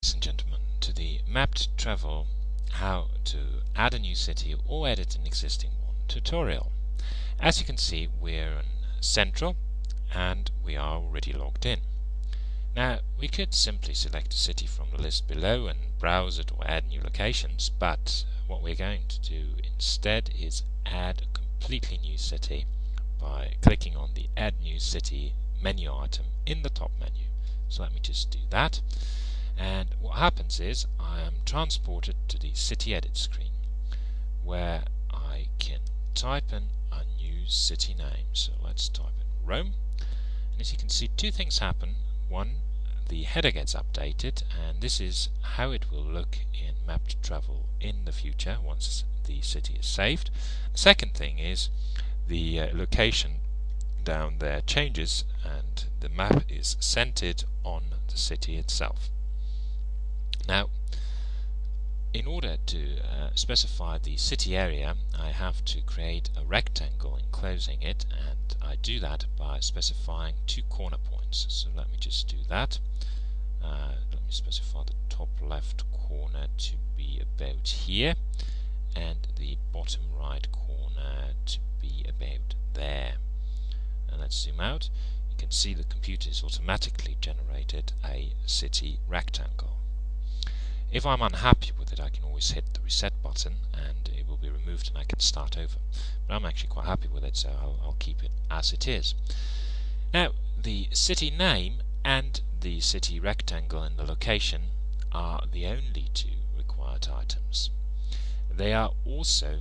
Ladies and gentlemen, to the MappedTravel how to add a new city or edit an existing one tutorial. As you can see, we're in Central and we are already logged in. Now, we could simply select a city from the list below and browse it or add new locations, but what we're going to do instead is add a completely new city by clicking on the Add New City menu item in the top menu. So let me just do that. And what happens is I am transported to the city edit screen where I can type in a new city name. So let's type in Rome, and as you can see, two things happen. One, the header gets updated, and this is how it will look in MappedTravel in the future once the city is saved. The second thing is the location down there changes and the map is centered on the city itself. Now, in order to specify the city area, I have to create a rectangle enclosing it, and I do that by specifying two corner points. So let me just do that. Let me specify the top left corner to be about here, and the bottom right corner to be about there. And let's zoom out. You can see the computer has automatically generated a city rectangle. If I'm unhappy with it, I can always hit the reset button and it will be removed and I can start over. But I'm actually quite happy with it, so I'll keep it as it is. Now, the city name and the city rectangle in the location are the only two required items. They are also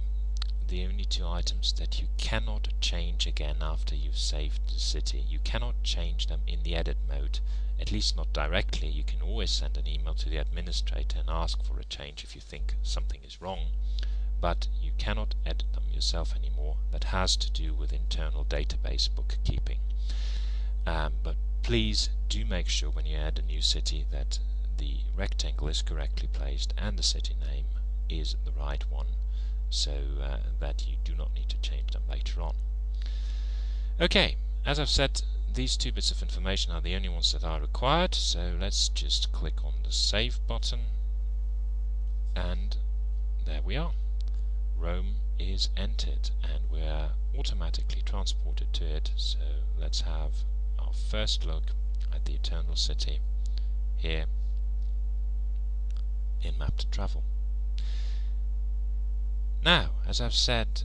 the only two items that you cannot change again after you've saved the city. You cannot change them in the edit mode, at least not directly. You can always send an email to the administrator and ask for a change if you think something is wrong, but you cannot edit them yourself anymore. That has to do with internal database bookkeeping. But please do make sure when you add a new city that the rectangle is correctly placed and the city name is the right one, so that you do not need to change them later on. Okay, as I've said, these two bits of information are the only ones that are required, so let's just click on the Save button, and there we are. Rome is entered and we're automatically transported to it, so let's have our first look at the Eternal City here in MappedTravel. Now, as I've said,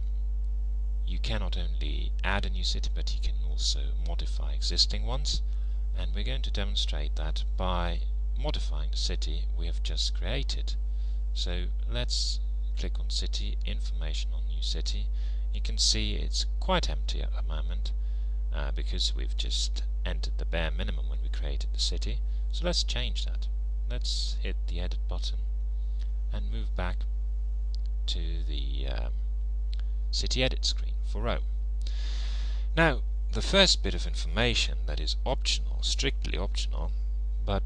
you can not only add a new city, but you can also modify existing ones, and we're going to demonstrate that by modifying the city we have just created. So let's click on City, Information on New City. You can see it's quite empty at the moment because we've just entered the bare minimum when we created the city. So let's change that. Let's hit the Edit button and move back to the City Edit screen for Rome. Now, the first bit of information that is optional, strictly optional, but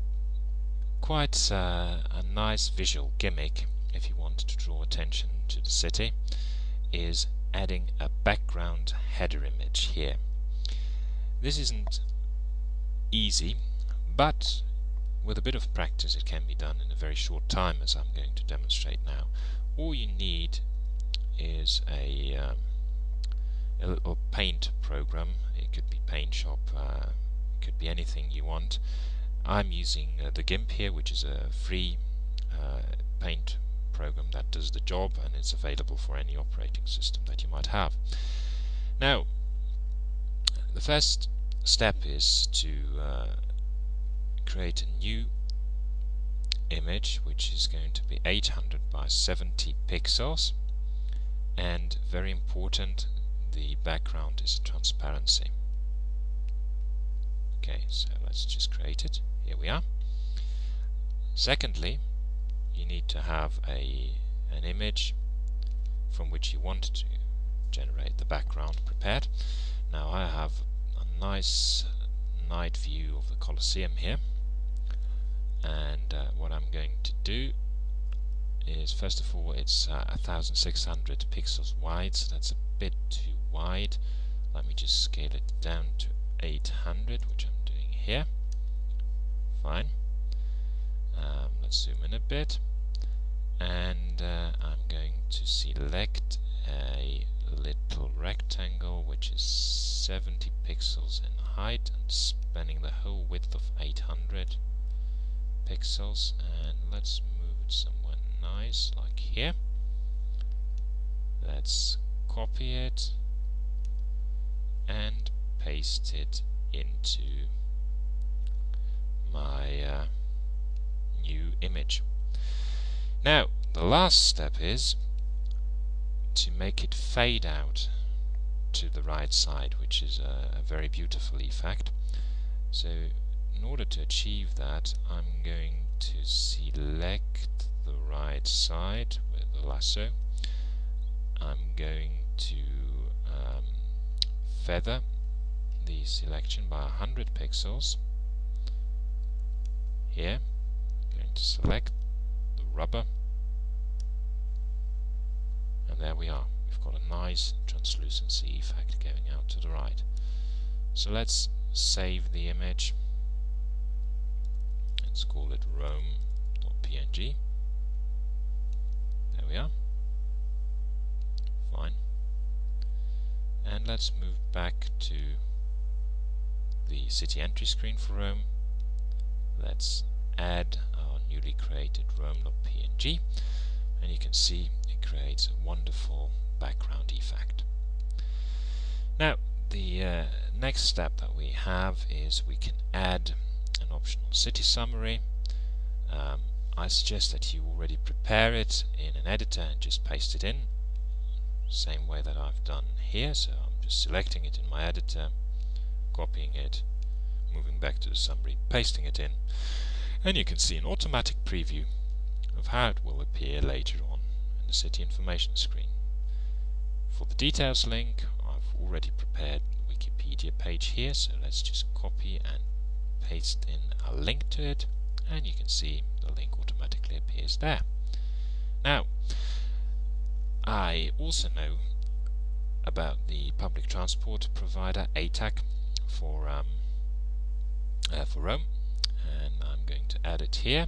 quite a nice visual gimmick if you want to draw attention to the city, is adding a background header image here. This isn't easy, but with a bit of practice it can be done in a very short time, as I'm going to demonstrate now. All you need is a little paint program. It could be Paint Shop, it could be anything you want. I'm using the GIMP here, which is a free paint program that does the job, and it's available for any operating system that you might have. Now, the first step is to create a new image, which is going to be 800 by 70 pixels, and very important, the background is transparency. Okay, so let's just create it. Here we are. Secondly, you need to have an image from which you want to generate the background prepared. Now I have a nice night view of the Colosseum here, and what I'm going to do is, first of all, it's 1600 pixels wide, so that's a bit too wide. Let me just scale it down to 800, which I'm doing here. Fine. Let's zoom in a bit, and I'm going to select a little rectangle which is 70 pixels in height and spanning the whole width of 800 pixels, and let's move it somewhere nice like here. Let's copy it and paste it into my new image. Now the last step is to make it fade out to the right side, which is a very beautiful effect. So in order to achieve that, I'm going to select the right side with the lasso. I'm going to feather the selection by 100 pixels. Here, I'm going to select the rubber, and there we are. We've got a nice translucency effect going out to the right. So let's save the image. Let's call it Rome.png. There we are. Fine. And let's move back to the city entry screen for Rome. Let's add our newly created Rome.png, and you can see it creates a wonderful background effect. Now the next step that we have is we can add an optional city summary. I suggest that you already prepare it in an editor and just paste it in, same way that I've done here. So I'm just selecting it in my editor, copying it, moving back to the summary, pasting it in, and you can see an automatic preview of how it will appear later on in the city information screen. For the details link, I've already prepared the Wikipedia page here, so let's just copy and paste in a link to it, and you can see the link automatically appears there. Now, I also know about the public transport provider ATAC for Rome, and I'm going to add it here.